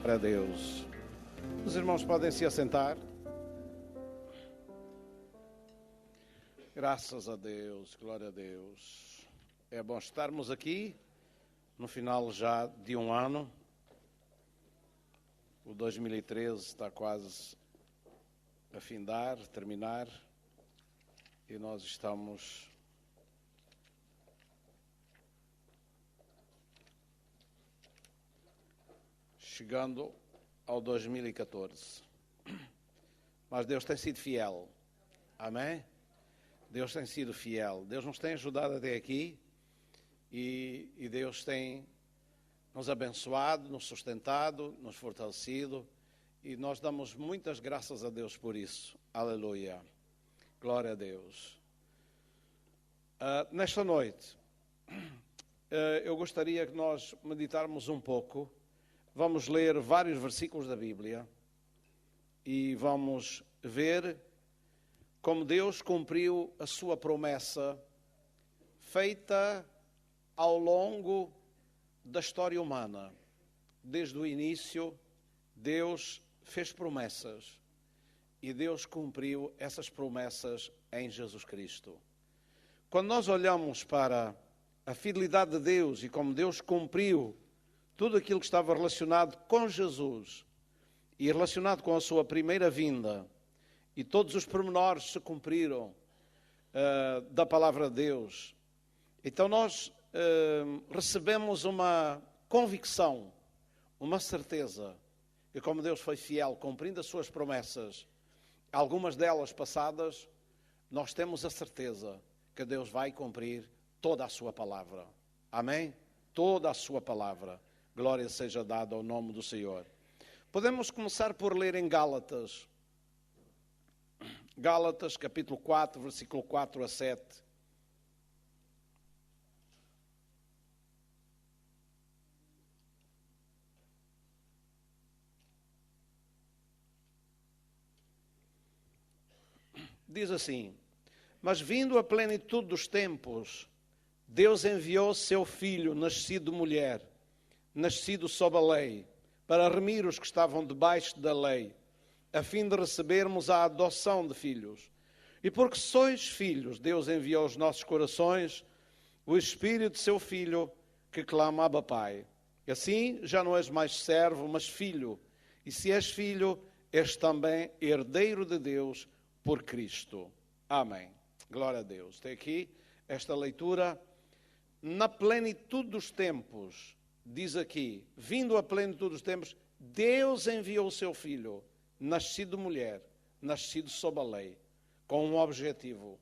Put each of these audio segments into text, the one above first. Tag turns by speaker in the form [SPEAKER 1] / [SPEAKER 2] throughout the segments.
[SPEAKER 1] Glória a Deus. Os irmãos podem se assentar. Graças a Deus, glória a Deus. É bom estarmos aqui no final já de um ano. O 2013 está quase a findar, terminar, e nós estamos chegando ao 2014. Mas Deus tem sido fiel. Amém? Deus tem sido fiel. Deus nos tem ajudado até aqui e Deus tem nos abençoado, nos sustentado, nos fortalecido, e nós damos muitas graças a Deus por isso. Aleluia. Glória a Deus. Nesta noite, eu gostaria que nós meditarmos um pouco. Vamos ler vários versículos da Bíblia e vamos ver como Deus cumpriu a sua promessa feita ao longo da história humana. Desde o início, Deus fez promessas e Deus cumpriu essas promessas em Jesus Cristo. Quando nós olhamos para a fidelidade de Deus e como Deus cumpriu tudo aquilo que estava relacionado com Jesus e relacionado com a sua primeira vinda, e todos os pormenores se cumpriram da palavra de Deus, então nós recebemos uma convicção, uma certeza, que como Deus foi fiel, cumprindo as suas promessas, algumas delas passadas, nós temos a certeza que Deus vai cumprir toda a sua palavra. Amém? Toda a sua palavra. Glória seja dada ao nome do Senhor. Podemos começar por ler em Gálatas. Gálatas, capítulo 4, versículo 4 a 7. Diz assim: mas vindo a plenitude dos tempos, Deus enviou seu Filho, nascido de mulher, nascido sob a lei, para remir os que estavam debaixo da lei, a fim de recebermos a adoção de filhos. E porque sois filhos, Deus enviou aos nossos corações o Espírito de seu Filho, que clama: Abba, Pai. E assim já não és mais servo, mas filho. E se és filho, és também herdeiro de Deus por Cristo. Amém. Glória a Deus. Tem aqui esta leitura. Na plenitude dos tempos, diz aqui, vindo a plenitude dos tempos, Deus enviou o seu Filho, nascido de mulher, nascido sob a lei, com um objetivo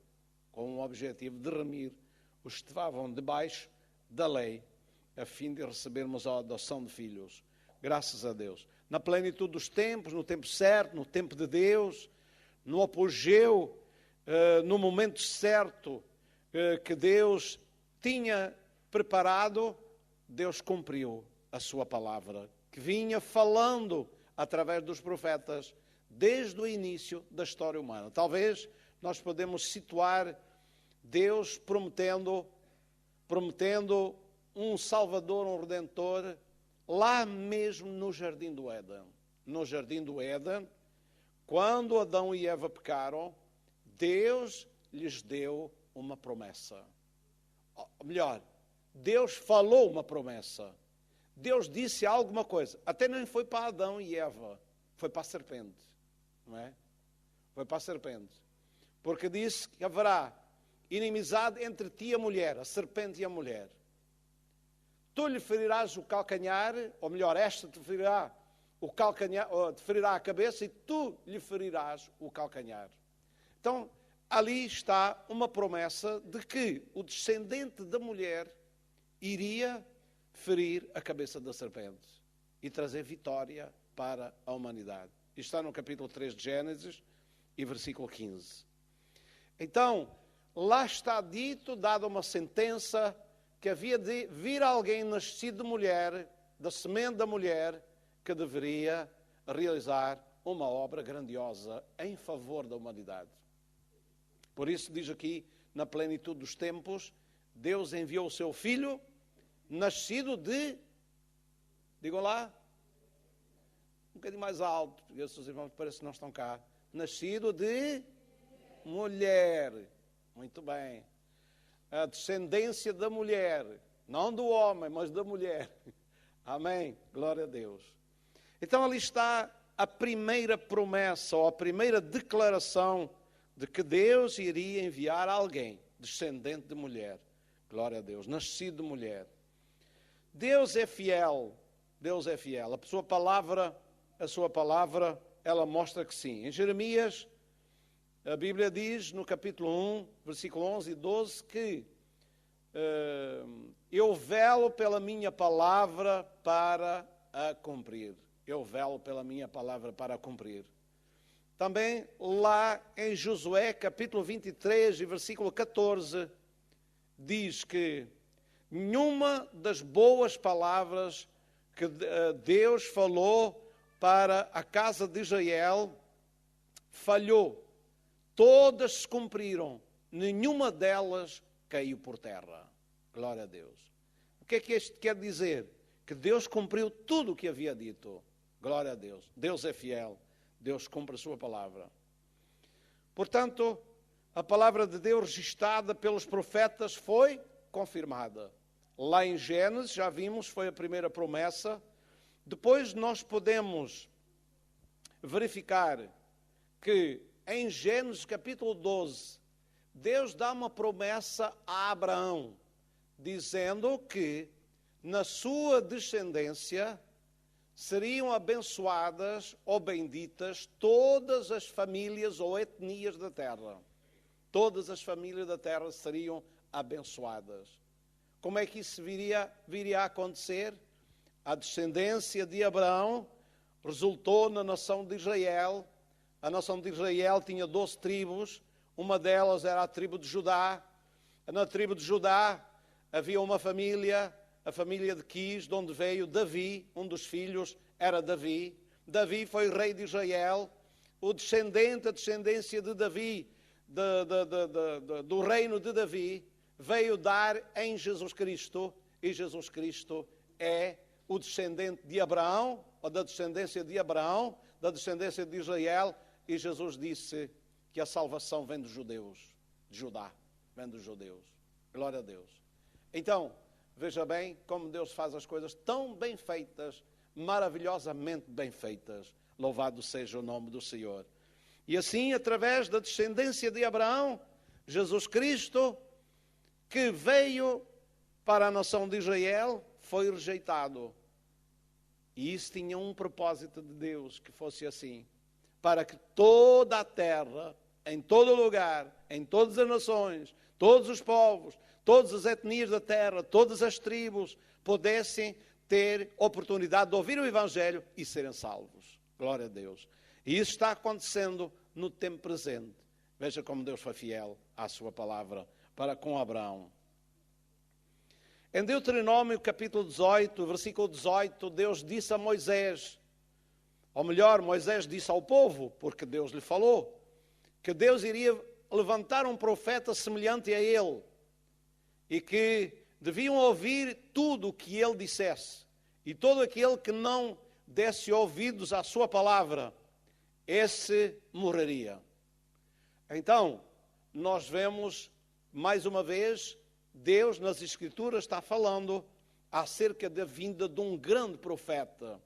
[SPEAKER 1] de remir os que estavam debaixo da lei, a fim de recebermos a adoção de filhos. Graças a Deus. Na plenitude dos tempos, no tempo certo, no tempo de Deus, no apogeu, no momento certo que Deus tinha preparado, Deus cumpriu a sua palavra, que vinha falando através dos profetas desde o início da história humana. Talvez nós podemos situar Deus prometendo um Salvador, um Redentor, lá mesmo no Jardim do Éden. No Jardim do Éden, quando Adão e Eva pecaram, Deus lhes deu uma promessa. Ou melhor, Deus falou uma promessa. Deus disse alguma coisa. Até nem foi para Adão e Eva, foi para a serpente. Não é? Foi para a serpente. Porque disse que haverá inimizade entre ti e a mulher, a serpente e a mulher. Tu lhe ferirás o calcanhar, ou melhor, esta te ferirá o calcanhar, ou te ferirá a cabeça, e tu lhe ferirás o calcanhar. Então, ali está uma promessa de que o descendente da mulher iria ferir a cabeça da serpente e trazer vitória para a humanidade. Isto está no capítulo 3 de Gênesis e versículo 15. Então, lá está dito, dada uma sentença, que havia de vir alguém nascido de mulher, da semente da mulher, que deveria realizar uma obra grandiosa em favor da humanidade. Por isso diz aqui, na plenitude dos tempos, Deus enviou o seu Filho, nascido de, digam lá, um bocadinho mais alto, porque esses irmãos parece que não estão cá. Nascido de mulher. Muito bem. A descendência da mulher. Não do homem, mas da mulher. Amém. Glória a Deus. Então ali está a primeira promessa, ou a primeira declaração de que Deus iria enviar alguém, descendente de mulher. Glória a Deus. Nascido de mulher. Deus é fiel. Deus é fiel. A sua palavra, ela mostra que sim. Em Jeremias, a Bíblia diz, no capítulo 1, versículo 11 e 12, que eu velo pela minha palavra para a cumprir. Eu velo pela minha palavra para a cumprir. Também lá em Josué, capítulo 23 e versículo 14, diz que nenhuma das boas palavras que Deus falou para a casa de Israel falhou. Todas se cumpriram, nenhuma delas caiu por terra. Glória a Deus. O que é que isto quer dizer? Que Deus cumpriu tudo o que havia dito. Glória a Deus. Deus é fiel. Deus cumpre a sua palavra. Portanto, a palavra de Deus registada pelos profetas foi confirmada. Lá em Gênesis, já vimos, foi a primeira promessa. Depois nós podemos verificar que em Gênesis capítulo 12, Deus dá uma promessa a Abraão, dizendo que na sua descendência seriam abençoadas ou benditas todas as famílias ou etnias da terra. Todas as famílias da terra seriam abençoadas. Como é que isso viria a acontecer? A descendência de Abraão resultou na nação de Israel. A nação de Israel tinha 12 tribos, uma delas era a tribo de Judá. Na tribo de Judá havia uma família, a família de Quis, de onde veio Davi, um dos filhos era Davi. Davi foi rei de Israel. A descendência de Davi, do reino de Davi, veio dar em Jesus Cristo, e Jesus Cristo é o descendente de Abraão, ou da descendência de Abraão, da descendência de Israel, e Jesus disse que a salvação vem dos judeus, de Judá, vem dos judeus. Glória a Deus. Então, veja bem como Deus faz as coisas tão bem feitas, maravilhosamente bem feitas. Louvado seja o nome do Senhor. E assim, através da descendência de Abraão, Jesus Cristo, que veio para a nação de Israel, foi rejeitado. E isso tinha um propósito de Deus, que fosse assim, para que toda a terra, em todo lugar, em todas as nações, todos os povos, todas as etnias da terra, todas as tribos, pudessem ter oportunidade de ouvir o Evangelho e serem salvos. Glória a Deus. E isso está acontecendo no tempo presente. Veja como Deus foi fiel à sua palavra para com Abraão. Em Deuteronômio capítulo 18, versículo 18, Deus disse a Moisés, ou melhor, Moisés disse ao povo, porque Deus lhe falou, que Deus iria levantar um profeta semelhante a ele e que deviam ouvir tudo o que ele dissesse. E todo aquele que não desse ouvidos à sua palavra, esse morreria. Então, nós vemos, mais uma vez, Deus nas Escrituras está falando acerca da vinda de um grande profeta.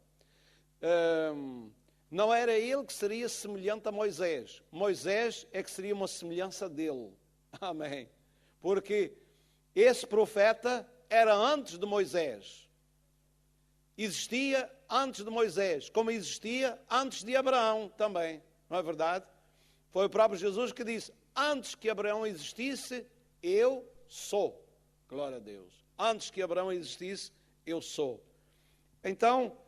[SPEAKER 1] Não era ele que seria semelhante a Moisés. Moisés é que seria uma semelhança dele. Amém. Porque esse profeta era antes de Moisés. Existia antes de Moisés, como existia antes de Abraão também. Não é verdade? Foi o próprio Jesus que disse, antes que Abraão existisse, eu sou. Glória a Deus. Antes que Abraão existisse, eu sou. Então,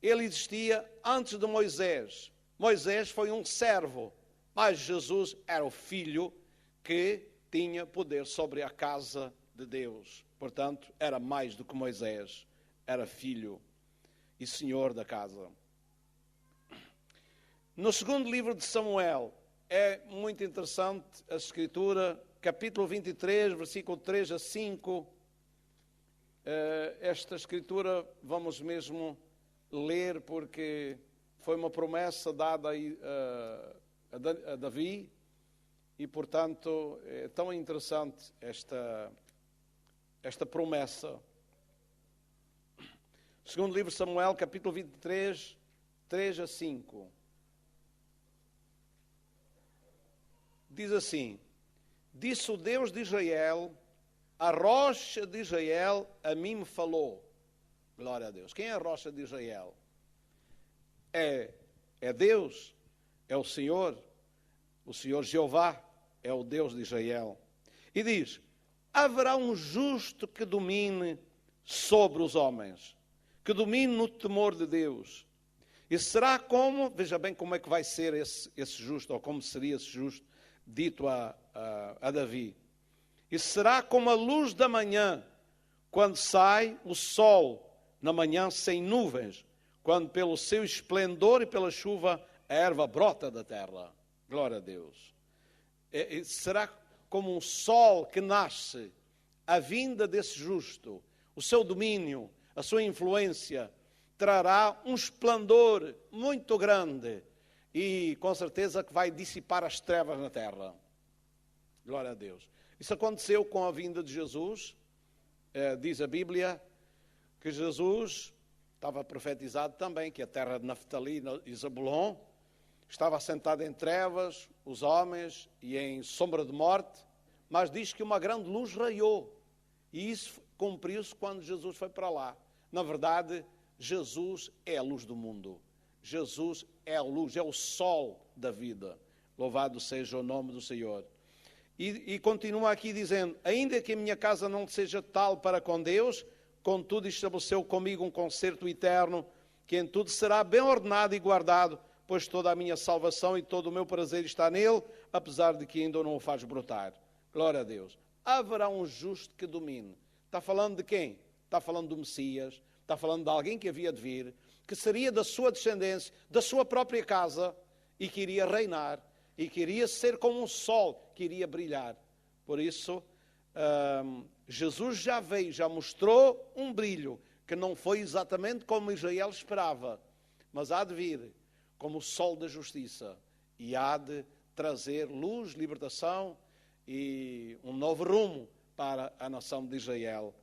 [SPEAKER 1] ele existia antes de Moisés. Moisés foi um servo, mas Jesus era o filho que tinha poder sobre a casa de Deus. Portanto, era mais do que Moisés. Era filho e senhor da casa. No segundo livro de Samuel, é muito interessante a Escritura, capítulo 23, versículo 3 a 5. Esta Escritura vamos mesmo ler porque foi uma promessa dada a Davi, e, portanto, é tão interessante esta promessa. Segundo livro de Samuel, capítulo 23, 3 a 5. Diz assim: disse o Deus de Israel, a rocha de Israel a mim me falou. Glória a Deus. Quem é a rocha de Israel? É Deus, é o Senhor Jeová, é o Deus de Israel. E diz: haverá um justo que domine sobre os homens, que domine no temor de Deus. E será como, veja bem como é que vai ser esse justo, ou como seria esse justo, dito a Davi. E será como a luz da manhã, quando sai o sol na manhã sem nuvens, quando pelo seu esplendor e pela chuva a erva brota da terra. Glória a Deus. Será como um sol que nasce, a vinda desse justo, o seu domínio, a sua influência, trará um esplendor muito grande e com certeza que vai dissipar as trevas na terra. Glória a Deus. Isso aconteceu com a vinda de Jesus. Diz a Bíblia que Jesus estava profetizado também, que a terra de Naftali e Zabulon estava assentada em trevas, os homens, e em sombra de morte, mas diz que uma grande luz raiou. E isso cumpriu-se quando Jesus foi para lá. Na verdade, Jesus é a luz do mundo. Jesus é a luz, é o sol da vida. Louvado seja o nome do Senhor. E continua aqui dizendo: ainda que a minha casa não seja tal para com Deus, contudo estabeleceu comigo um concerto eterno, que em tudo será bem ordenado e guardado, pois toda a minha salvação e todo o meu prazer está nele, apesar de que ainda não o faz brotar. Glória a Deus. Haverá um justo que domine. Está falando de quem? Está falando do Messias, está falando de alguém que havia de vir, que seria da sua descendência, da sua própria casa, e que iria reinar, e que iria ser como um sol, que iria brilhar. Por isso, Jesus já veio, já mostrou um brilho, que não foi exatamente como Israel esperava, mas há de vir como o sol da justiça, e há de trazer luz, libertação e um novo rumo para a nação de Israel,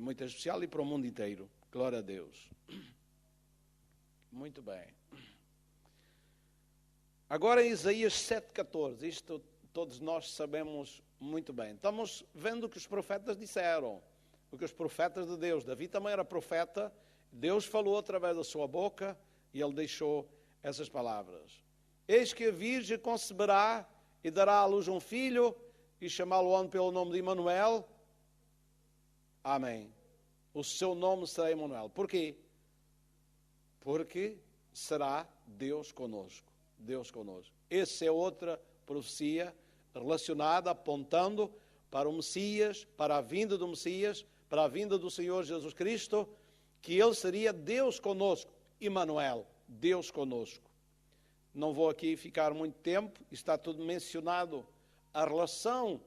[SPEAKER 1] muito especial, e para o mundo inteiro. Glória a Deus. Muito bem. Agora em Isaías 7,14, isto todos nós sabemos muito bem. Estamos vendo o que os profetas disseram, o que os profetas de Deus, Davi também era profeta, Deus falou através da sua boca e ele deixou essas palavras. Eis que a virgem conceberá e dará à luz um filho e chamá-lo-ão pelo nome de Emanuel. Amém. O seu nome será Emanuel. Porquê? Porque será Deus conosco. Deus conosco. Essa é outra profecia relacionada, apontando para o Messias, para a vinda do Messias, para a vinda do Senhor Jesus Cristo, que ele seria Deus conosco. Emanuel, Deus conosco. Não vou aqui ficar muito tempo, está tudo mencionado, a relação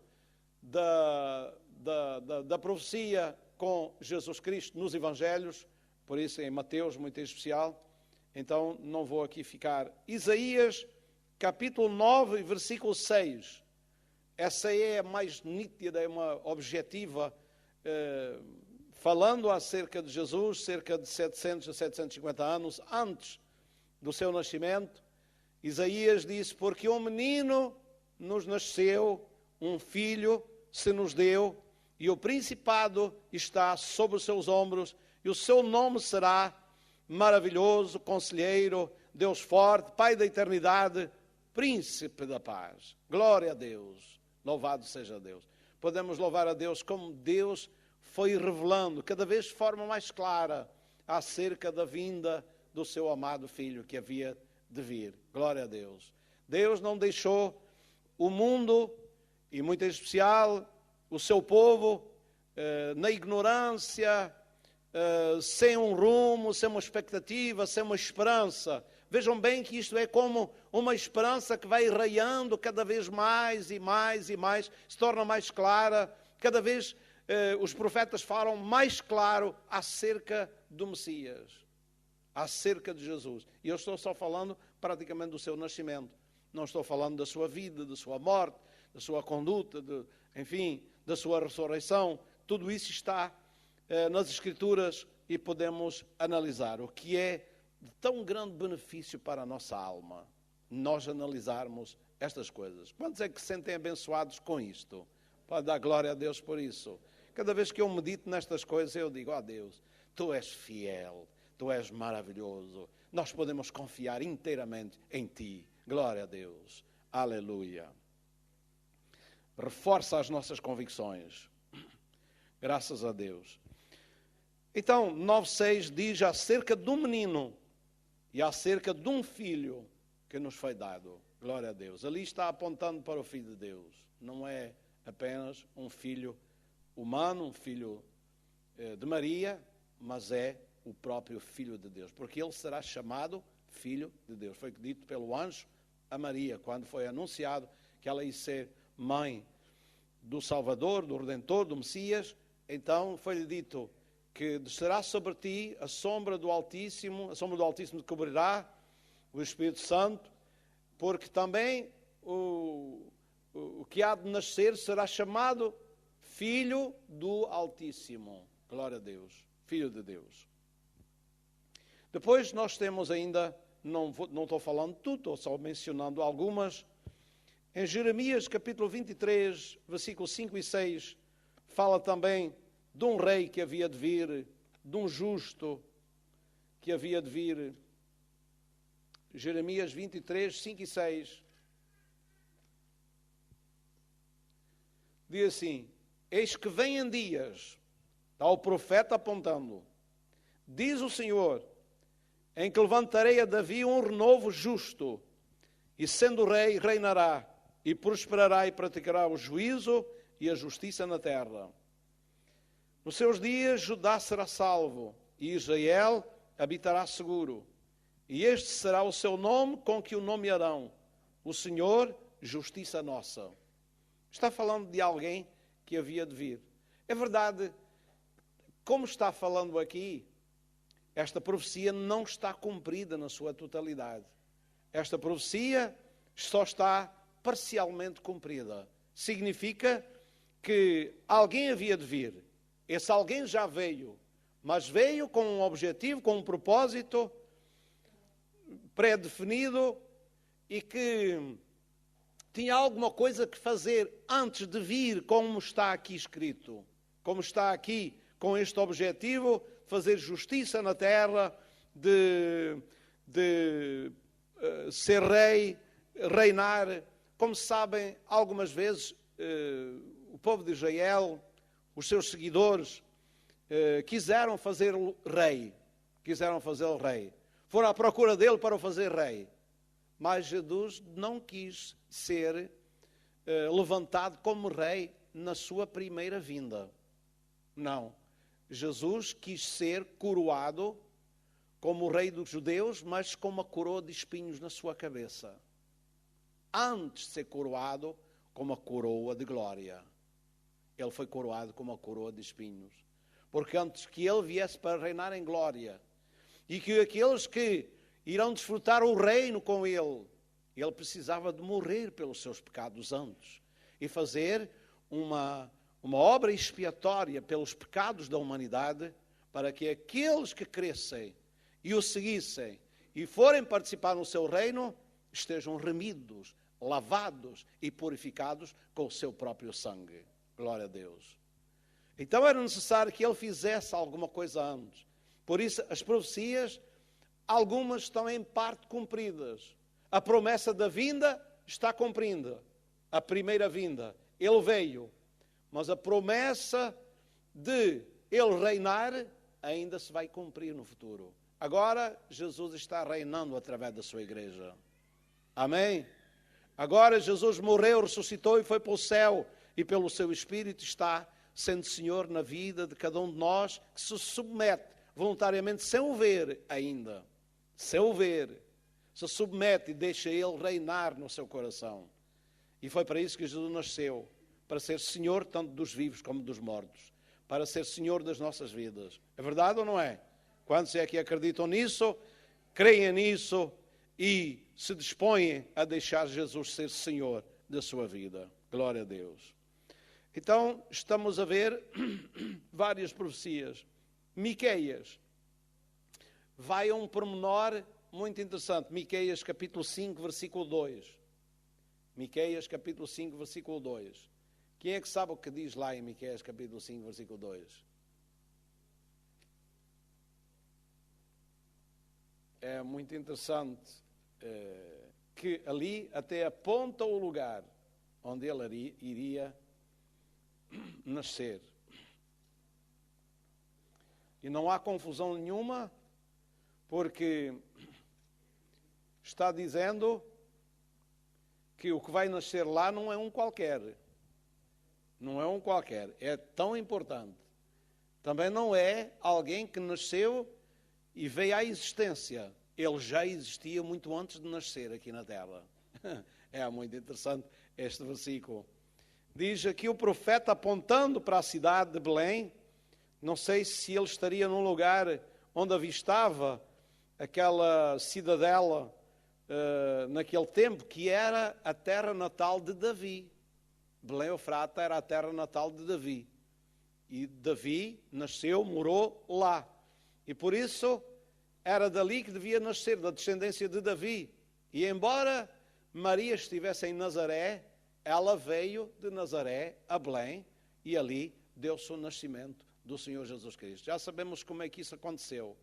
[SPEAKER 1] da profecia com Jesus Cristo nos Evangelhos, por isso em Mateus, muito em especial. Então não vou aqui ficar. Isaías, capítulo 9, versículo 6. Essa é a mais nítida, é uma objetiva, falando acerca de Jesus, cerca de 700 a 750 anos antes do seu nascimento. Isaías disse: porque um menino nos nasceu, um filho se nos deu, e o principado está sobre os seus ombros, e o seu nome será Maravilhoso, Conselheiro, Deus Forte, Pai da Eternidade, Príncipe da Paz. Glória a Deus, louvado seja Deus. Podemos louvar a Deus como Deus foi revelando cada vez de forma mais clara acerca da vinda do seu amado Filho que havia de vir. Glória a Deus. Deus não deixou o mundo, e muito em especial o seu povo, na ignorância, sem um rumo, sem uma expectativa, sem uma esperança. Vejam bem que isto é como uma esperança que vai raiando cada vez mais e mais e mais, se torna mais clara, cada vez os profetas falam mais claro acerca do Messias. acerca de Jesus. E eu estou só falando praticamente do seu nascimento. Não estou falando da sua vida, da sua morte, da sua conduta, enfim, da sua ressurreição. Tudo isso está nas Escrituras e podemos analisar. O que é de tão grande benefício para a nossa alma, nós analisarmos estas coisas. Quantos é que se sentem abençoados com isto? Pode dar glória a Deus por isso. Cada vez que eu medito nestas coisas, eu digo, ó Deus, Tu és fiel, Tu és maravilhoso. Nós podemos confiar inteiramente em Ti. Glória a Deus. Aleluia. Reforça as nossas convicções. Graças a Deus. Então, 9:6 diz acerca de um menino e acerca de um filho que nos foi dado. Glória a Deus. Ali está apontando para o Filho de Deus. Não é apenas um filho humano, um filho de Maria, mas é o próprio Filho de Deus. Porque ele será chamado Filho de Deus. Foi dito pelo anjo a Maria, quando foi anunciado que ela ia ser mãe do Salvador, do Redentor, do Messias. Então foi-lhe dito que descerá sobre ti a sombra do Altíssimo te cobrirá, o Espírito Santo, porque também o que há de nascer será chamado Filho do Altíssimo. Glória a Deus, Filho de Deus. Depois nós temos ainda, não estou falando tudo, estou só mencionando algumas. Em Jeremias capítulo 23, versículos 5 e 6, fala também de um rei que havia de vir, de um justo que havia de vir. Jeremias 23, 5 e 6. Diz assim: eis que vêm dias, está o profeta apontando, diz o Senhor, em que levantarei a Davi um renovo justo, e sendo rei, reinará, e prosperará e praticará o juízo e a justiça na terra. Nos seus dias Judá será salvo, e Israel habitará seguro. E este será o seu nome com que o nomearão: o Senhor, justiça nossa. Está falando de alguém que havia de vir. É verdade, como está falando aqui, esta profecia não está cumprida na sua totalidade. Esta profecia só está parcialmente cumprida. Significa que alguém havia de vir. Esse alguém já veio, mas veio com um objetivo, com um propósito pré-definido e que tinha alguma coisa que fazer antes de vir, como está aqui escrito. Como está aqui, com este objetivo, fazer justiça na terra, de ser rei, reinar. Como sabem, algumas vezes o povo de Israel, os seus seguidores, quiseram fazê-lo rei. Foram à procura dele para o fazer rei. Mas Jesus não quis ser levantado como rei na sua primeira vinda. Não. Jesus quis ser coroado como o rei dos judeus, mas com uma coroa de espinhos na sua cabeça. Antes de ser coroado com uma coroa de glória. Ele foi coroado com uma coroa de espinhos. Porque antes que ele viesse para reinar em glória, e que aqueles que irão desfrutar o reino com ele, ele precisava de morrer pelos seus pecados antes e fazer uma obra expiatória pelos pecados da humanidade, para que aqueles que crescem e o seguissem e forem participar no seu reino estejam remidos, lavados e purificados com o seu próprio sangue. Glória a Deus. Então era necessário que ele fizesse alguma coisa antes. Por isso as profecias, algumas estão em parte cumpridas. A promessa da vinda está cumprida. A primeira vinda, ele veio. Mas a promessa de ele reinar ainda se vai cumprir no futuro. Agora Jesus está reinando através da sua igreja. Amém? Agora Jesus morreu, ressuscitou e foi para o céu. E pelo seu Espírito está sendo Senhor na vida de cada um de nós, que se submete voluntariamente, sem o ver ainda. Sem o ver. Se submete e deixa Ele reinar no seu coração. E foi para isso que Jesus nasceu. Para ser Senhor tanto dos vivos como dos mortos. Para ser Senhor das nossas vidas. É verdade ou não é? Quantos é que acreditam nisso? creem nisso e se dispõem a deixar Jesus ser Senhor da sua vida. Glória a Deus. Então, estamos a ver várias profecias. Miqueias vai a um pormenor muito interessante. Miqueias capítulo 5, versículo 2. Miqueias capítulo 5, versículo 2. Quem é que sabe o que diz lá em Miqueias capítulo 5, versículo 2? É muito interessante que ali até aponta o lugar onde ele iria nascer. E não há confusão nenhuma, porque está dizendo que o que vai nascer lá não é um qualquer. Não é um qualquer. É tão importante. Também não é alguém que nasceu e veio à existência. Ele já existia muito antes de nascer aqui na terra. É muito interessante este versículo. Diz aqui o profeta apontando para a cidade de Belém. Não sei se ele estaria num lugar onde avistava aquela cidadela naquele tempo, que era a terra natal de Davi. Belém Efrata era a terra natal de Davi. E Davi nasceu, morou lá. E por isso era dali que devia nascer, da descendência de Davi. E embora Maria estivesse em Nazaré, ela veio de Nazaré a Belém e ali deu-se o nascimento do Senhor Jesus Cristo. Já sabemos como é que isso aconteceu,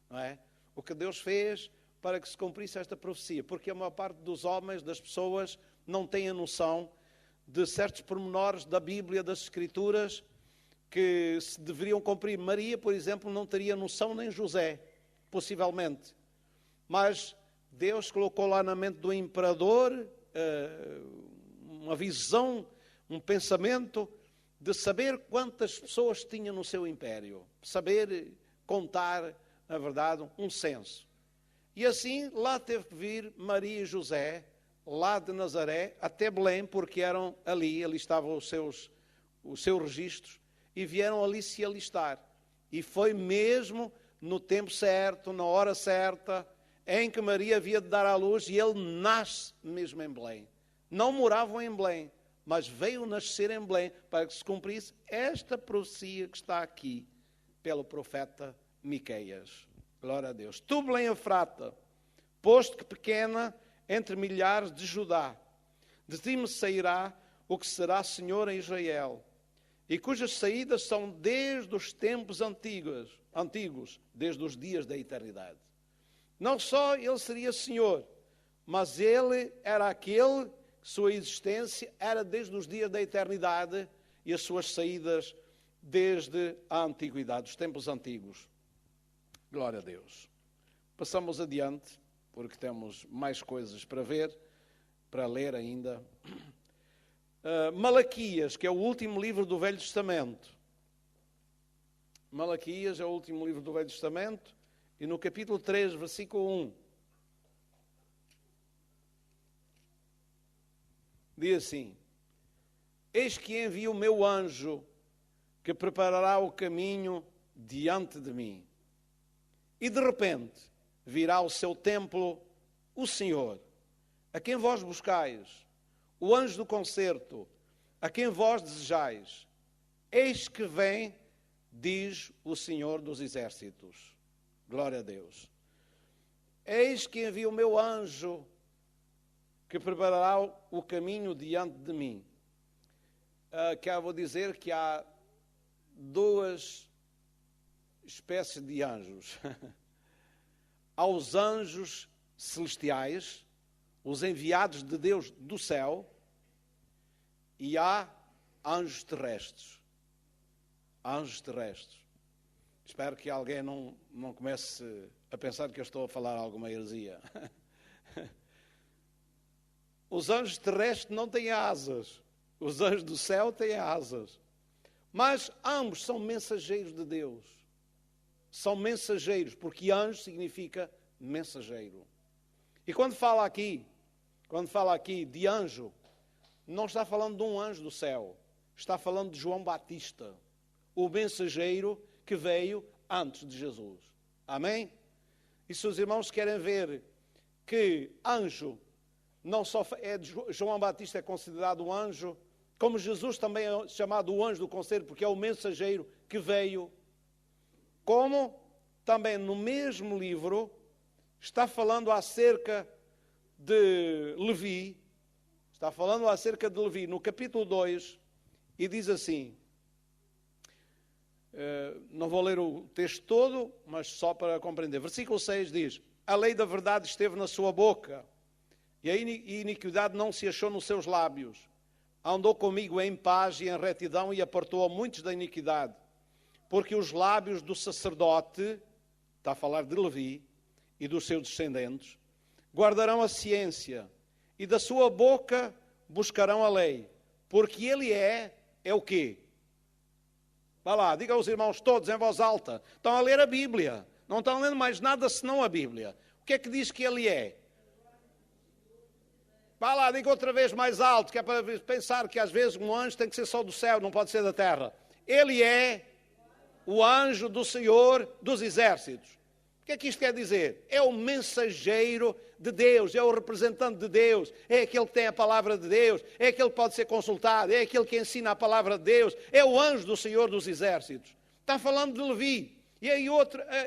[SPEAKER 1] não é? O que Deus fez para que se cumprisse esta profecia, porque a maior parte dos homens, das pessoas, não tem a noção de certos pormenores da Bíblia, das Escrituras, que se deveriam cumprir. Maria, por exemplo, não teria noção, nem José, possivelmente. Mas Deus colocou lá na mente do imperador uma visão, um pensamento de saber quantas pessoas tinha no seu império, saber contar, na verdade, um censo. E assim lá teve que vir Maria e José, lá de Nazaré até Belém, porque eram ali estavam os seus registros, e vieram ali se alistar. E foi mesmo no tempo certo, na hora certa, em que Maria havia de dar à luz, e ele nasce mesmo em Belém. Não moravam em Belém, mas veio nascer em Belém para que se cumprisse esta profecia que está aqui pelo profeta Miqueias. Glória a Deus. Tu, Belém Efrata, posto que pequena entre milhares de Judá, de ti me sairá o que será Senhor em Israel, e cujas saídas são desde os tempos antigos, desde os dias da eternidade. Não só ele seria Senhor, mas ele era aquele, sua existência era desde os dias da eternidade e as suas saídas desde a antiguidade, os tempos antigos. Glória a Deus. Passamos adiante, porque temos mais coisas para ver, para ler ainda. Malaquias, que é o último livro do Velho Testamento. Malaquias é o último livro do Velho Testamento, e no capítulo 3, versículo 1, diz assim: Eis que envio o meu anjo, que preparará o caminho diante de mim. E de repente virá ao seu templo o Senhor, a quem vós buscais, o anjo do concerto, a quem vós desejais. Eis que vem, diz o Senhor dos Exércitos. Glória a Deus. Eis que envio o meu anjo, que preparará o caminho diante de mim. Quero dizer que há duas espécies de anjos. Há os anjos celestiais, os enviados de Deus do céu, e há anjos terrestres. Anjos terrestres. Espero que alguém não comece a pensar que eu estou a falar alguma heresia. Os anjos terrestres não têm asas. Os anjos do céu têm asas. Mas ambos são mensageiros de Deus. São mensageiros, porque anjo significa mensageiro. E quando fala aqui de anjo, não está falando de um anjo do céu. Está falando de João Batista, o mensageiro que veio antes de Jesus. Amém? E se os irmãos querem ver que anjo, não só João Batista é considerado um anjo, como Jesus também é chamado o anjo do conselho, porque é o mensageiro que veio. Como também no mesmo livro está falando acerca de Levi, no capítulo 2, e diz assim, não vou ler o texto todo, mas só para compreender. Versículo 6 diz, a lei da verdade esteve na sua boca, e a iniquidade não se achou nos seus lábios. Andou comigo em paz e em retidão e apartou a muitos da iniquidade. Porque os lábios do sacerdote, está a falar de Levi e dos seus descendentes, guardarão a ciência e da sua boca buscarão a lei. Porque ele é o quê? Vá lá, diga aos irmãos todos em voz alta. Estão a ler a Bíblia. Não estão lendo mais nada senão a Bíblia. O que é que diz que ele é? Vá lá, diga outra vez mais alto, que é para pensar que às vezes um anjo tem que ser só do céu, não pode ser da terra. Ele é o anjo do Senhor dos exércitos. O que é que isto quer dizer? É o mensageiro de Deus, é o representante de Deus, é aquele que tem a palavra de Deus, é aquele que pode ser consultado, é aquele que ensina a palavra de Deus, é o anjo do Senhor dos exércitos. Está falando de Levi. E aí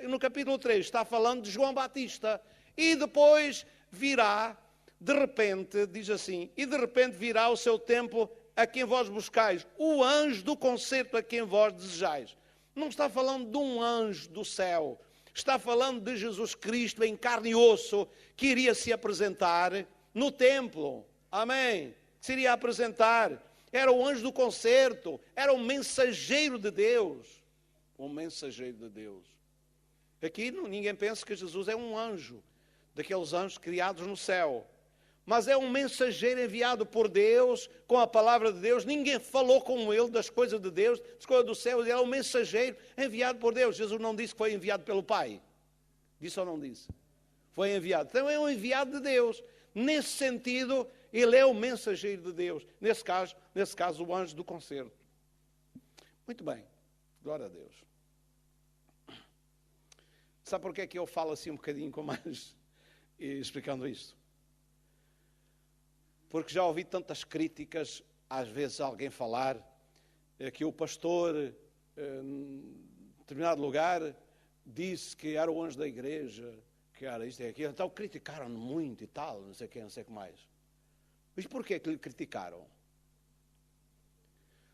[SPEAKER 1] no capítulo 3 está falando de João Batista. E depois virá, de repente, diz assim, e de repente virá o seu tempo a quem vós buscais, o anjo do concerto a quem vós desejais. Não está falando de um anjo do céu, está falando de Jesus Cristo em carne e osso, que iria se apresentar no templo. Amém? Que se iria apresentar. Era o anjo do concerto, era o mensageiro de Deus. Um mensageiro de Deus. Aqui ninguém pensa que Jesus é um anjo, daqueles anjos criados no céu. Mas é um mensageiro enviado por Deus, com a palavra de Deus. Ninguém falou com ele das coisas de Deus, das coisas do céu. Ele é um mensageiro enviado por Deus. Jesus não disse que foi enviado pelo Pai. Disse ou não disse? Foi enviado. Então é um enviado de Deus. Nesse sentido, ele é o mensageiro de Deus. Nesse caso, o anjo do concerto. Muito bem. Glória a Deus. Sabe por que é que eu falo assim um bocadinho com mais explicando isto? Porque já ouvi tantas críticas, às vezes alguém falar que o pastor, em determinado lugar, disse que era o anjo da igreja, que era isto e aquilo. Então criticaram-no muito e tal, não sei o que, não sei o que mais. Mas porquê que lhe criticaram?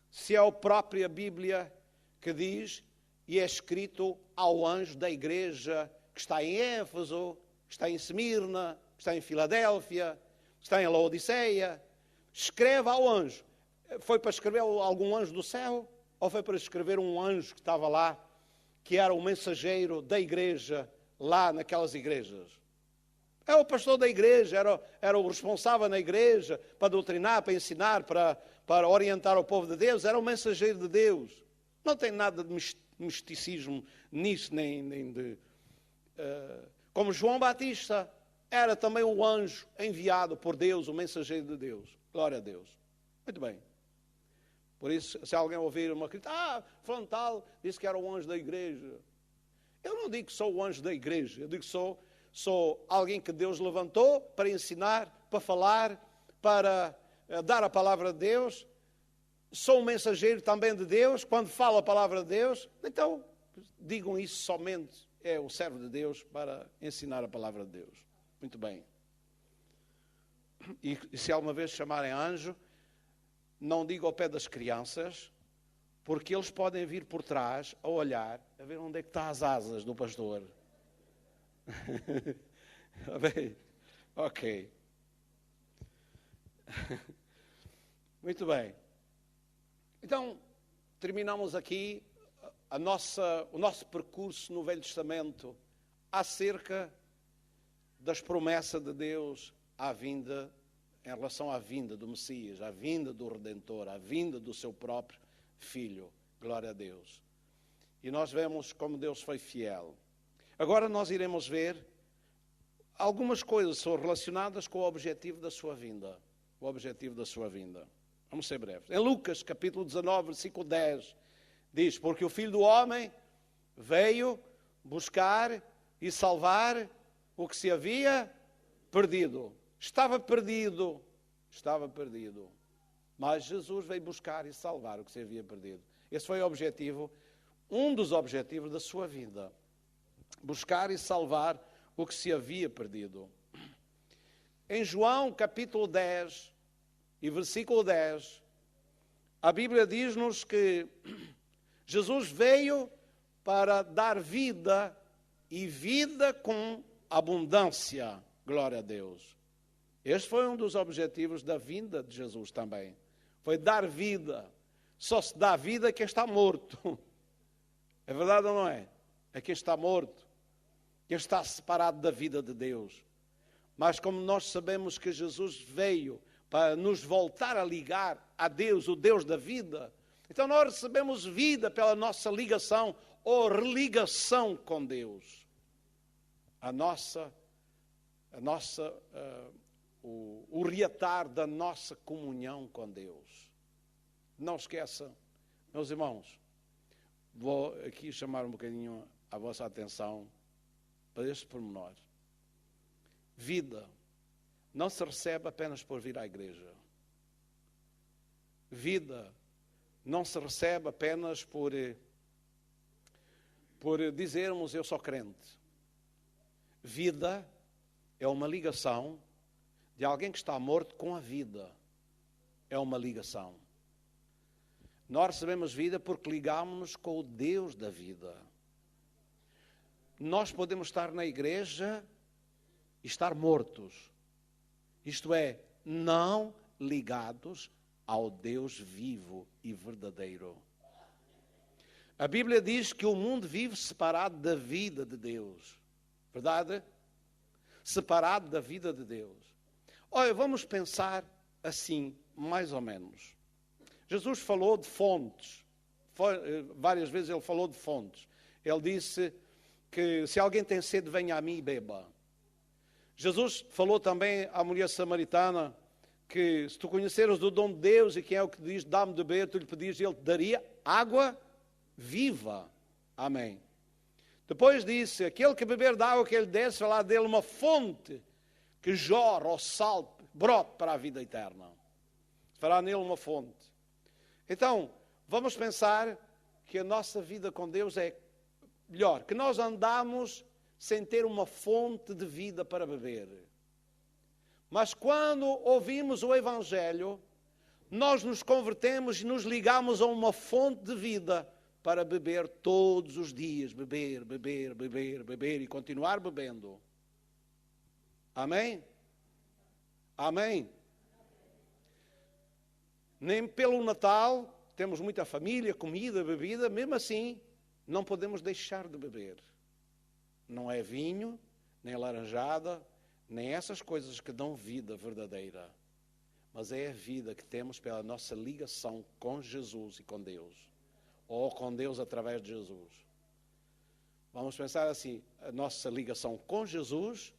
[SPEAKER 1] Se é a própria Bíblia que diz, e é escrito ao anjo da igreja que está em Éfeso, que está em Esmirna, que está em Filadélfia, está em Laodiceia, escreve ao anjo. Foi para escrever algum anjo do céu? Ou foi para escrever um anjo que estava lá, que era o mensageiro da igreja, lá naquelas igrejas? É o pastor da igreja, era o responsável na igreja, para doutrinar, para ensinar, para orientar o povo de Deus, era o mensageiro de Deus. Não tem nada de misticismo nisso, nem de... como João Batista era também o anjo enviado por Deus, o mensageiro de Deus. Glória a Deus. Muito bem. Por isso, se alguém ouvir uma crítica, fulano tal, disse que era o anjo da igreja. Eu não digo que sou o anjo da igreja, eu digo que sou alguém que Deus levantou para ensinar, para falar, para dar a palavra de Deus. Sou um mensageiro também de Deus, quando falo a palavra de Deus. Então, digam isso somente, é o servo de Deus para ensinar a palavra de Deus. Muito bem. E se alguma vez chamarem anjo, não digo ao pé das crianças, porque eles podem vir por trás a olhar, a ver onde é que estão as asas do pastor. Bem, ok. Muito bem. Então, terminamos aqui o nosso percurso no Velho Testamento acerca das promessas de Deus à vinda, em relação à vinda do Messias, à vinda do Redentor, à vinda do seu próprio Filho. Glória a Deus. E nós vemos como Deus foi fiel. Agora nós iremos ver algumas coisas que são relacionadas com o objetivo da sua vinda. O objetivo da sua vinda. Vamos ser breves. Em Lucas, capítulo 19, versículo 10, diz, porque o Filho do Homem veio buscar e salvar o que se havia perdido. Estava perdido. Mas Jesus veio buscar e salvar o que se havia perdido. Esse foi o objetivo, um dos objetivos da sua vida. Buscar e salvar o que se havia perdido. Em João capítulo 10 e versículo 10, a Bíblia diz-nos que Jesus veio para dar vida e vida com abundância. Glória a Deus. Este foi um dos objetivos da vinda de Jesus também. Foi dar vida. Só se dá vida a quem está morto. É verdade ou não é? A quem está morto. Quem está separado da vida de Deus. Mas como nós sabemos que Jesus veio para nos voltar a ligar a Deus, o Deus da vida, então nós recebemos vida pela nossa ligação ou religação com Deus. O reatar da nossa comunhão com Deus. Não esqueça, meus irmãos, vou aqui chamar um bocadinho a vossa atenção para este pormenor. Vida não se recebe apenas por vir à igreja. Vida não se recebe apenas por dizermos eu sou crente. Vida é uma ligação de alguém que está morto com a vida. É uma ligação. Nós recebemos vida porque ligámos-nos com o Deus da vida. Nós podemos estar na igreja e estar mortos. Isto é, não ligados ao Deus vivo e verdadeiro. A Bíblia diz que o mundo vive separado da vida de Deus. Verdade? Separado da vida de Deus. Olha, vamos pensar assim, mais ou menos. Jesus falou de fontes. Várias vezes ele falou de fontes. Ele disse que se alguém tem sede, venha a mim e beba. Jesus falou também à mulher samaritana que se tu conheceres o dom de Deus e quem é o que diz, dá-me de beber, tu lhe pedires e ele te daria água viva. Amém. Depois disse, aquele que beber da água que ele desse, falar dele uma fonte que jorra ou salte, brote para a vida eterna. Fará nele uma fonte. Então, vamos pensar que a nossa vida com Deus é melhor, que nós andamos sem ter uma fonte de vida para beber. Mas quando ouvimos o Evangelho, nós nos convertemos e nos ligamos a uma fonte de vida para beber todos os dias. Beber e continuar bebendo. Amém? Amém? Nem pelo Natal, temos muita família, comida, bebida, mesmo assim, não podemos deixar de beber. Não é vinho, nem laranjada, nem essas coisas que dão vida verdadeira. Mas é a vida que temos pela nossa ligação com Jesus e com Deus. Ou com Deus através de Jesus. Vamos pensar assim, a nossa ligação com Jesus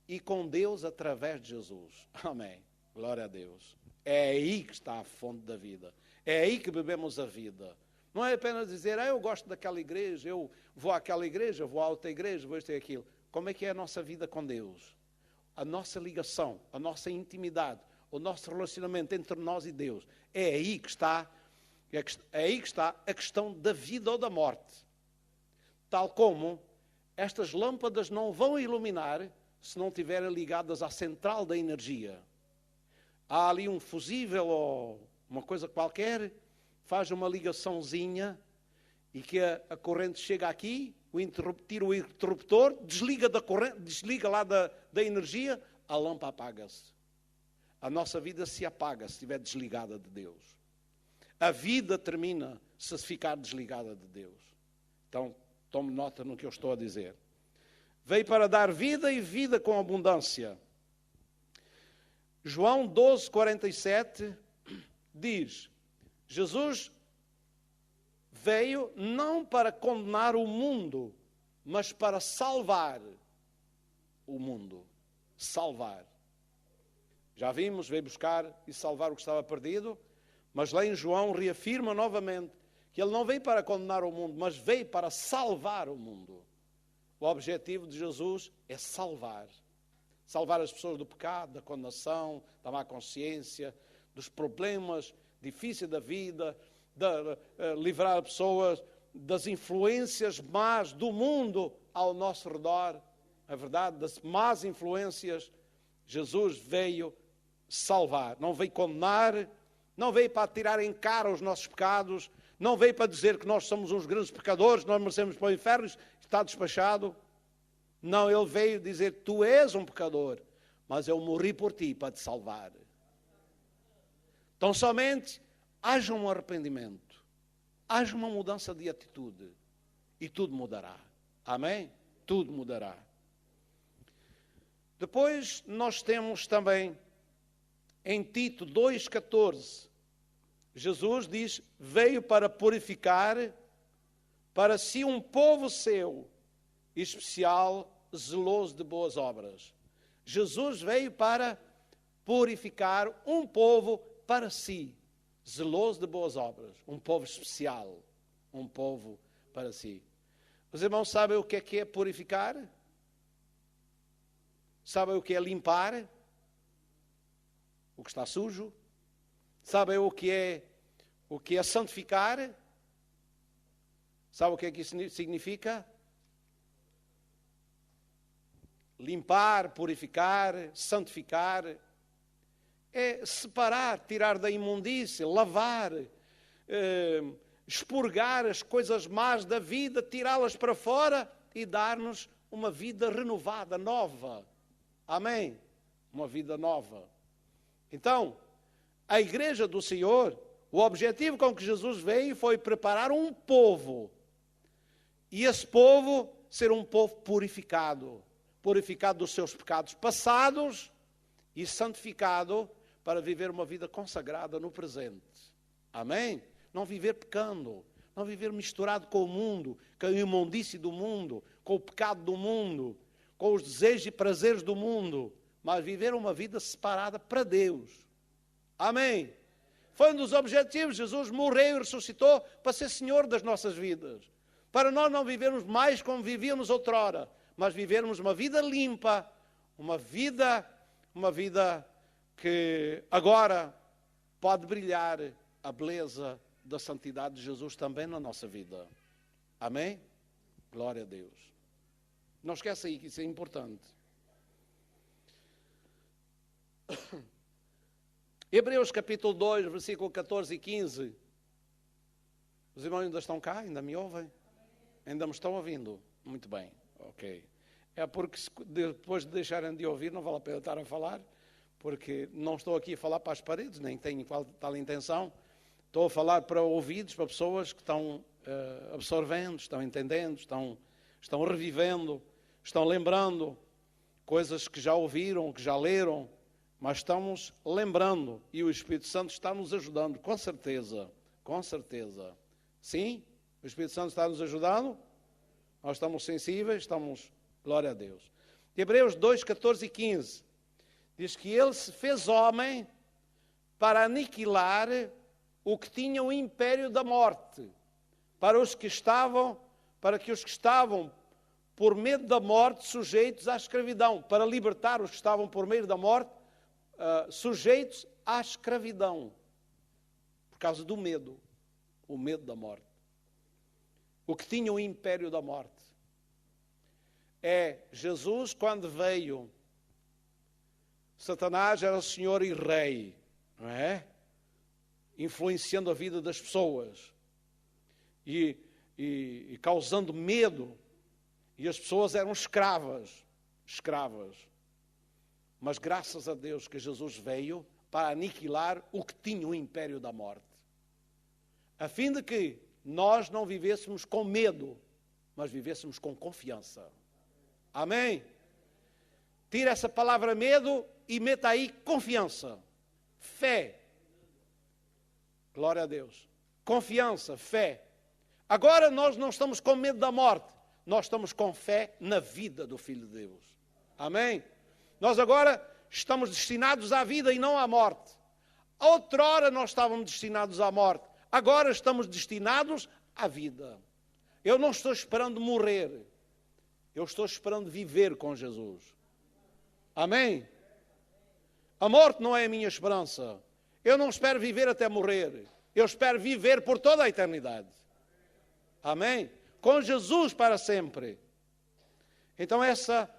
[SPEAKER 1] e com Deus através de Jesus. Amém. Glória a Deus. É aí que está a fonte da vida. É aí que bebemos a vida. Não é apenas dizer, eu gosto daquela igreja, eu vou àquela igreja, vou à outra igreja, vou isto e aquilo. Como é que é a nossa vida com Deus? A nossa ligação, a nossa intimidade, o nosso relacionamento entre nós e Deus. É aí que está a questão da vida ou da morte. Tal como estas lâmpadas não vão iluminar se não estiverem ligadas à central da energia. Há ali um fusível ou uma coisa qualquer, faz uma ligaçãozinha e que a corrente chega aqui, tira o interruptor, desliga da corrente, desliga lá da energia, a lâmpada apaga-se. A nossa vida se apaga se estiver desligada de Deus. A vida termina se ficar desligada de Deus. Então, tome nota no que eu estou a dizer. Veio para dar vida e vida com abundância. João 12:47 diz, Jesus veio não para condenar o mundo, mas para salvar o mundo. Salvar. Já vimos, veio buscar e salvar o que estava perdido, mas lá em João reafirma novamente que ele não veio para condenar o mundo, mas veio para salvar o mundo. O objetivo de Jesus é salvar. Salvar as pessoas do pecado, da condenação, da má consciência, dos problemas difíceis da vida, livrar as pessoas das influências más do mundo ao nosso redor. A verdade, das más influências, Jesus veio salvar. Não veio condenar, não veio para tirar em cara os nossos pecados, não veio para dizer que nós somos uns grandes pecadores, nós merecemos para o inferno, está despachado. Não, ele veio dizer, tu és um pecador, mas eu morri por ti para te salvar. Então somente haja um arrependimento, haja uma mudança de atitude e tudo mudará. Amém? Tudo mudará. Depois nós temos também em Tito 2,14, Jesus diz, veio para purificar para si um povo seu, especial, zeloso de boas obras. Jesus veio para purificar um povo para si, zeloso de boas obras, um povo especial, um povo para si. Os irmãos sabem o que é purificar? Sabem o que é limpar? O que está sujo? Sabem o que é santificar? Sabe o que é que isso significa? Limpar, purificar, santificar. É separar, tirar da imundícia, lavar, expurgar as coisas más da vida, tirá-las para fora e dar-nos uma vida renovada, nova. Amém? Uma vida nova. Então, a igreja do Senhor, o objetivo com que Jesus veio foi preparar um povo. E esse povo ser um povo purificado. Purificado dos seus pecados passados e santificado para viver uma vida consagrada no presente. Amém? Não viver pecando, não viver misturado com o mundo, com a imundície do mundo, com o pecado do mundo, com os desejos e prazeres do mundo, mas viver uma vida separada para Deus. Amém? Foi um dos objetivos. Jesus morreu e ressuscitou para ser Senhor das nossas vidas. Para nós não vivermos mais como vivíamos outrora, mas vivermos uma vida limpa, uma vida que agora pode brilhar a beleza da santidade de Jesus também na nossa vida. Amém? Glória a Deus. Não esqueça aí que isso é importante. Hebreus capítulo 2, versículo 14 e 15. Os irmãos ainda estão cá? Ainda me ouvem? Ainda me estão ouvindo? Muito bem, ok. É porque depois de deixarem de ouvir, não vale a pena estar a falar, porque não estou aqui a falar para as paredes, nem tenho tal intenção. Estou a falar para ouvidos, para pessoas que estão absorvendo, estão entendendo, estão revivendo, estão lembrando coisas que já ouviram, que já leram, mas estamos lembrando e o Espírito Santo está nos ajudando, com certeza, com certeza. Sim? O Espírito Santo está nos ajudando? Nós estamos sensíveis, estamos... Glória a Deus. Hebreus 2, 14 e 15. Diz que ele se fez homem para aniquilar o que tinha o império da morte. Para que os que estavam por medo da morte sujeitos à escravidão. Para libertar os que estavam por medo da morte sujeitos à escravidão. Por causa do medo. O medo da morte. O que tinha o império da morte. Jesus, quando veio, Satanás era o Senhor e Rei, não é? Influenciando a vida das pessoas e causando medo, e as pessoas eram escravas. Mas graças a Deus que Jesus veio para aniquilar o que tinha o império da morte, a fim de que nós não vivêssemos com medo, mas vivêssemos com confiança. Amém? Tira essa palavra medo e meta aí confiança, fé. Glória a Deus. Confiança, fé. Agora nós não estamos com medo da morte, nós estamos com fé na vida do Filho de Deus. Amém? Nós agora estamos destinados à vida e não à morte. Outrora nós estávamos destinados à morte, agora estamos destinados à vida. Eu não estou esperando morrer. Eu estou esperando viver com Jesus. Amém? A morte não é a minha esperança. Eu não espero viver até morrer. Eu espero viver por toda a eternidade. Amém? Com Jesus para sempre. Então essa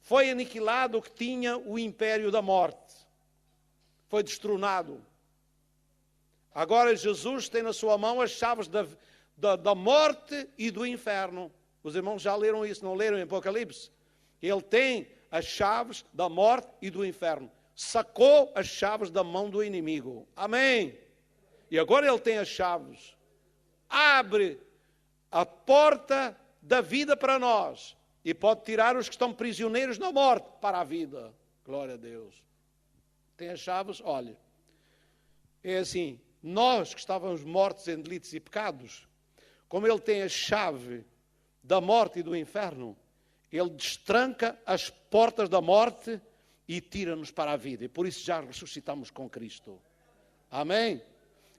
[SPEAKER 1] foi aniquilado o que tinha o império da morte. Foi destronado. Agora Jesus tem na sua mão as chaves da morte e do inferno. Os irmãos já leram isso, não leram em Apocalipse? Ele tem as chaves da morte e do inferno. Sacou as chaves da mão do inimigo. Amém? E agora ele tem as chaves. Abre a porta da vida para nós. E pode tirar os que estão prisioneiros na morte para a vida. Glória a Deus. Tem as chaves, olha. É assim, nós que estávamos mortos em delitos e pecados, como ele tem a chave da morte e do inferno, ele destranca as portas da morte e tira-nos para a vida. E por isso já ressuscitamos com Cristo. Amém?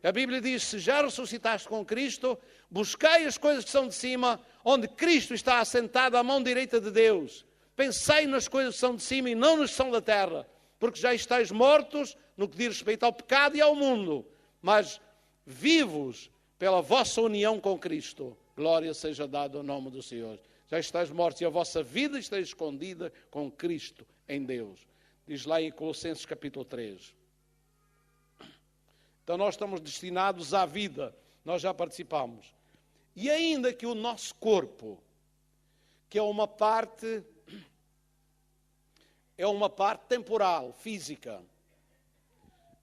[SPEAKER 1] A Bíblia diz, se já ressuscitaste com Cristo, buscai as coisas que são de cima, onde Cristo está assentado à mão direita de Deus. Pensai nas coisas que são de cima e não nas que são da terra, porque já estáis mortos no que diz respeito ao pecado e ao mundo, mas vivos pela vossa união com Cristo. Glória seja dada ao nome do Senhor. Já estáis mortos e a vossa vida está escondida com Cristo em Deus. Diz lá em Colossenses capítulo 3. Então nós estamos destinados à vida. Nós já participamos. E ainda que o nosso corpo, que é uma parte temporal, física,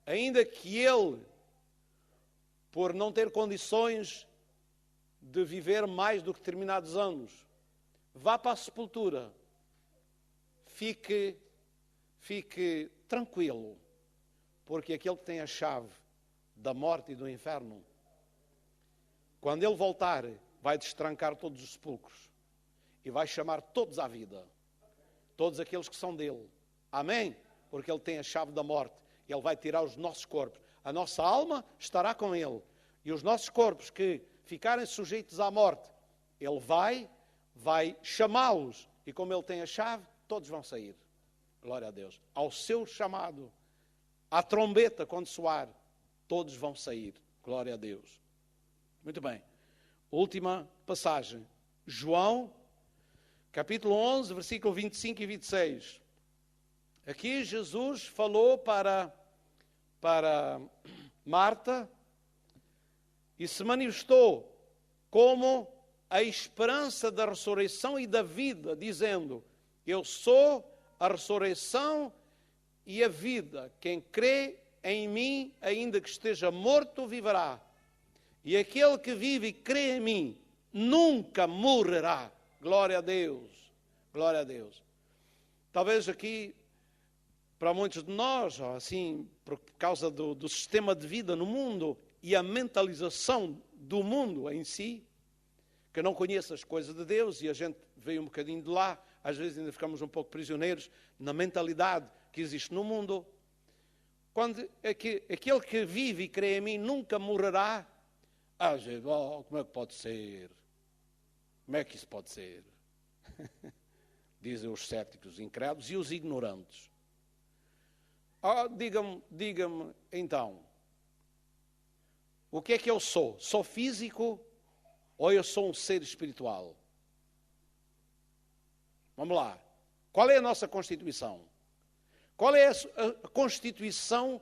[SPEAKER 1] ainda que ele, por não ter condições de viver mais do que determinados anos, vá para a sepultura, fique tranquilo, porque aquele que tem a chave da morte e do inferno, quando ele voltar, vai destrancar todos os sepulcros e vai chamar todos à vida, todos aqueles que são dele. Amém? Porque ele tem a chave da morte. Ele vai tirar os nossos corpos. A nossa alma estará com ele. E os nossos corpos que ficarem sujeitos à morte, ele vai chamá-los. E como ele tem a chave, todos vão sair. Glória a Deus. Ao seu chamado, à trombeta quando soar, todos vão sair. Glória a Deus. Muito bem. Última passagem. João, capítulo 11, versículo 25 e 26. Aqui Jesus falou para Marta e se manifestou como a esperança da ressurreição e da vida, dizendo, eu sou a ressurreição e a vida. Quem crê em mim, ainda que esteja morto, viverá. E aquele que vive e crê em mim, nunca morrerá. Glória a Deus. Glória a Deus. Talvez aqui, para muitos de nós, assim, por causa do sistema de vida no mundo e a mentalização do mundo em si, que não conhece as coisas de Deus, e a gente veio um bocadinho de lá, às vezes ainda ficamos um pouco prisioneiros na mentalidade que existe no mundo. Quando aquele que vive e crê em mim nunca morrerá, gente, como é que pode ser? Como é que isso pode ser? Dizem os céticos, os incrédulos e os ignorantes. Diga-me então, o que é que eu sou? Sou físico ou eu sou um ser espiritual? Vamos lá. Qual é a nossa constituição? Qual é a constituição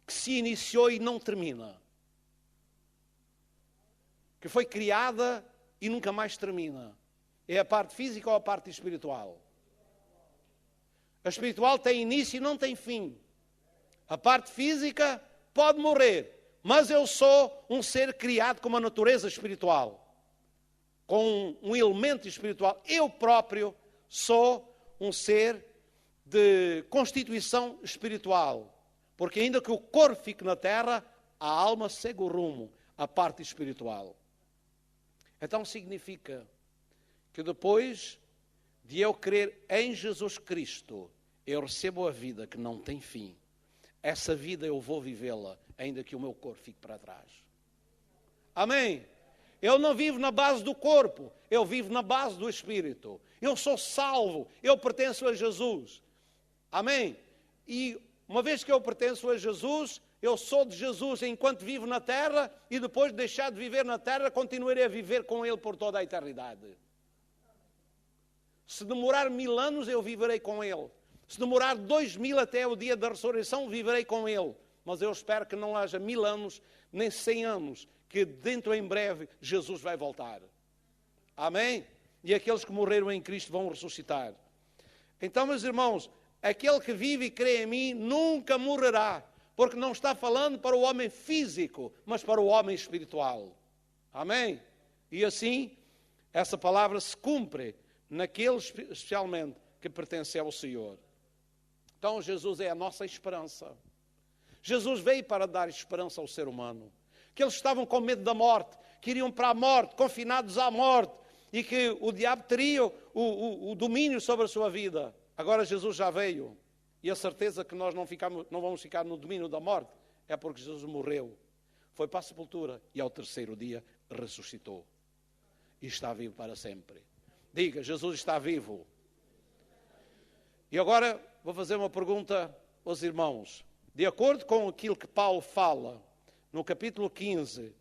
[SPEAKER 1] que se iniciou e não termina? Que foi criada e nunca mais termina? É a parte física ou a parte espiritual? A espiritual tem início e não tem fim. A parte física pode morrer, mas eu sou um ser criado com uma natureza espiritual, com um elemento espiritual. Eu próprio sou um ser de constituição espiritual, porque ainda que o corpo fique na terra, a alma segue o rumo, a parte espiritual. Então significa que depois de eu crer em Jesus Cristo, eu recebo a vida que não tem fim. Essa vida eu vou vivê-la, ainda que o meu corpo fique para trás. Amém? Eu não vivo na base do corpo, eu vivo na base do Espírito. Eu sou salvo, eu pertenço a Jesus. Amém? E uma vez que eu pertenço a Jesus, eu sou de Jesus enquanto vivo na terra, e depois de deixar de viver na terra, continuarei a viver com Ele por toda a eternidade. Se demorar 1000 anos, eu viverei com Ele. Se demorar 2000 até o dia da ressurreição, viverei com Ele. Mas eu espero que não haja 1000 anos, nem 100 anos, que dentro em breve Jesus vai voltar. Amém? E aqueles que morreram em Cristo vão ressuscitar. Então, meus irmãos, aquele que vive e crê em mim nunca morrerá, porque não está falando para o homem físico, mas para o homem espiritual. Amém? E assim, essa palavra se cumpre naquele especialmente que pertence ao Senhor. Então, Jesus é a nossa esperança. Jesus veio para dar esperança ao ser humano. Que eles estavam com medo da morte, que iriam para a morte, confinados à morte, e que o diabo teria o domínio sobre a sua vida. Agora Jesus já veio, e a certeza que nós não vamos ficar no domínio da morte é porque Jesus morreu, foi para a sepultura e ao terceiro dia ressuscitou. E está vivo para sempre. Diga, Jesus está vivo. E agora vou fazer uma pergunta aos irmãos. De acordo com aquilo que Paulo fala no capítulo 15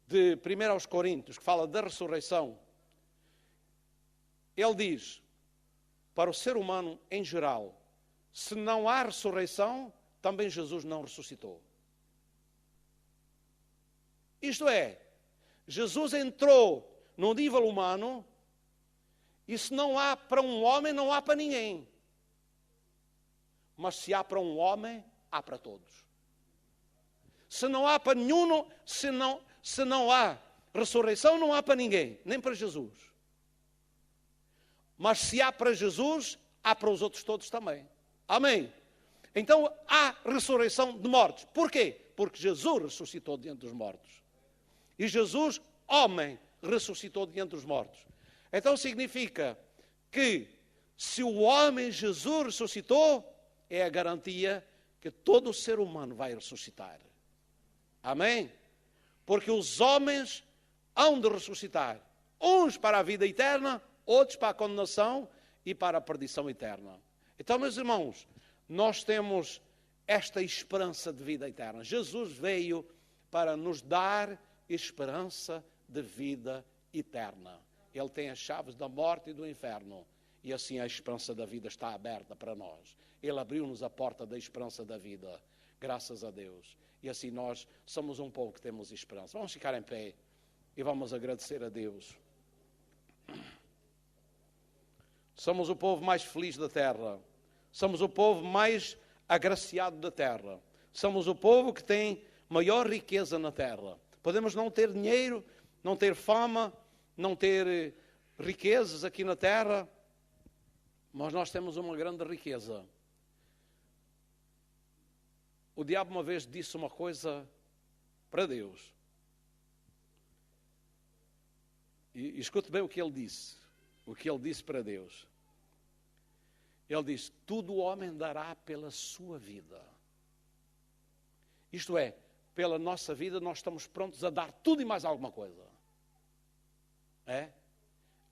[SPEAKER 1] de 1 aos Coríntios, que fala da ressurreição, ele diz, para o ser humano em geral, se não há ressurreição, também Jesus não ressuscitou. Isto é, Jesus entrou no nível humano, e se não há para um homem, não há para ninguém. Mas se há para um homem, há para todos. Se não há para nenhum, se não há ressurreição, não há para ninguém, nem para Jesus. Mas se há para Jesus, há para os outros todos também. Amém? Então há ressurreição de mortos. Porquê? Porque Jesus ressuscitou diante dos mortos. E Jesus, homem, ressuscitou diante dos mortos. Então significa que se o homem Jesus ressuscitou, é a garantia que todo ser humano vai ressuscitar. Amém? Porque os homens hão de ressuscitar. Uns para a vida eterna, outros para a condenação e para a perdição eterna. Então, meus irmãos, nós temos esta esperança de vida eterna. Jesus veio para nos dar esperança de vida eterna. Ele tem as chaves da morte e do inferno. E assim a esperança da vida está aberta para nós. Ele abriu-nos a porta da esperança da vida. Graças a Deus. E assim nós somos um povo que temos esperança. Vamos ficar em pé e vamos agradecer a Deus. Somos o povo mais feliz da terra. Somos o povo mais agraciado da terra. Somos o povo que tem maior riqueza na terra. Podemos não ter dinheiro, não ter fama, não ter riquezas aqui na terra, mas nós temos uma grande riqueza. O diabo uma vez disse uma coisa para Deus. E escute bem o que ele disse. O que ele disse para Deus. Ele disse, tudo o homem dará pela sua vida. Isto é, pela nossa vida nós estamos prontos a dar tudo e mais alguma coisa. É?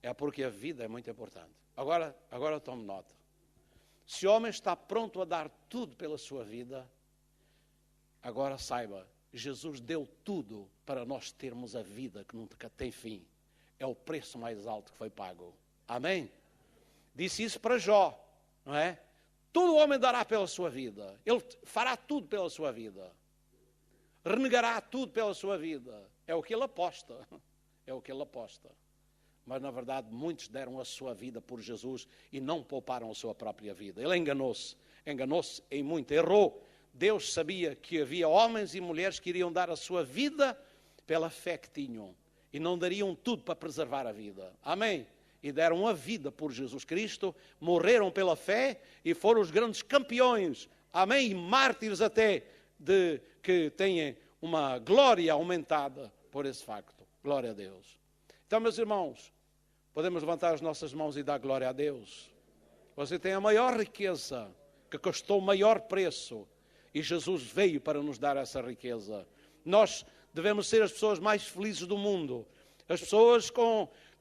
[SPEAKER 1] É porque a vida é muito importante. Agora tome nota. Se o homem está pronto a dar tudo pela sua vida, agora saiba, Jesus deu tudo para nós termos a vida que nunca tem fim. É o preço mais alto que foi pago. Amém? Disse isso para Jó, não é? Todo homem dará pela sua vida. Ele fará tudo pela sua vida. Renegará tudo pela sua vida. É o que ele aposta. É o que ele aposta. Mas, na verdade, muitos deram a sua vida por Jesus e não pouparam a sua própria vida. Ele enganou-se. Enganou-se em muito. Errou. Deus sabia que havia homens e mulheres que iriam dar a sua vida pela fé que tinham. E não dariam tudo para preservar a vida. Amém? E deram a vida por Jesus Cristo, morreram pela fé e foram os grandes campeões. Amém? E mártires até de que têm uma glória aumentada por esse facto. Glória a Deus. Então, meus irmãos, podemos levantar as nossas mãos e dar glória a Deus. Você tem a maior riqueza, que custou o maior preço. E Jesus veio para nos dar essa riqueza. Nós devemos ser as pessoas mais felizes do mundo. As pessoas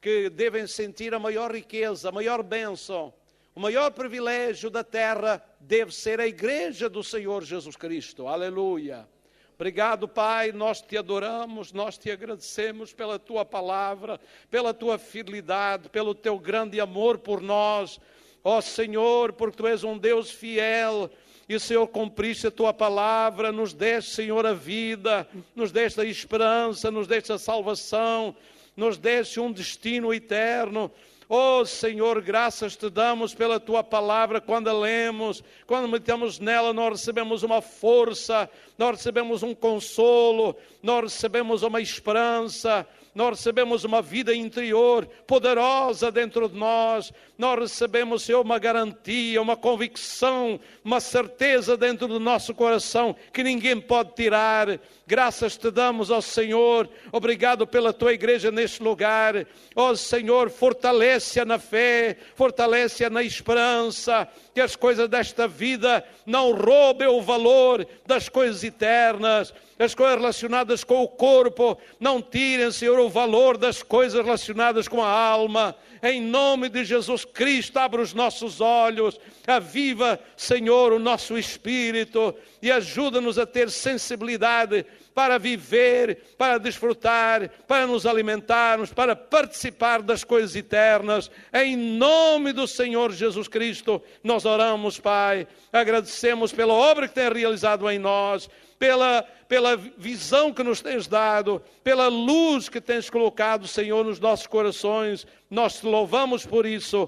[SPEAKER 1] que devem sentir a maior riqueza, a maior bênção, o maior privilégio da terra deve ser a igreja do Senhor Jesus Cristo. Aleluia. Obrigado, Pai, nós te adoramos, nós te agradecemos pela tua palavra, pela tua fidelidade, pelo teu grande amor por nós. Ó Senhor, porque tu és um Deus fiel e, Senhor, cumpriste a tua palavra, nos deste, Senhor, a vida, nos deste a esperança, nos deste a salvação, nos deste um destino eterno. Oh Senhor, graças te damos pela tua palavra. Quando a lemos, quando meditamos nela, nós recebemos uma força, nós recebemos um consolo, nós recebemos uma esperança, nós recebemos uma vida interior poderosa dentro de nós. Nós recebemos, Senhor, uma garantia, uma convicção, uma certeza dentro do nosso coração que ninguém pode tirar. Graças te damos, ó Senhor. Obrigado pela tua igreja neste lugar. Ó Senhor, fortalece-a na fé, fortalece-a na esperança, que as coisas desta vida não roubem o valor das coisas eternas. As coisas relacionadas com o corpo não tirem, Senhor, o valor das coisas relacionadas com a alma. Em nome de Jesus Cristo, abre os nossos olhos, aviva, Senhor, o nosso espírito e ajuda-nos a ter sensibilidade para viver, para desfrutar, para nos alimentarmos, para participar das coisas eternas. Em nome do Senhor Jesus Cristo, nós oramos, Pai. Agradecemos pela obra que tem realizado em nós, pela visão que nos tens dado, pela luz que tens colocado, Senhor, nos nossos corações. Nós te louvamos por isso.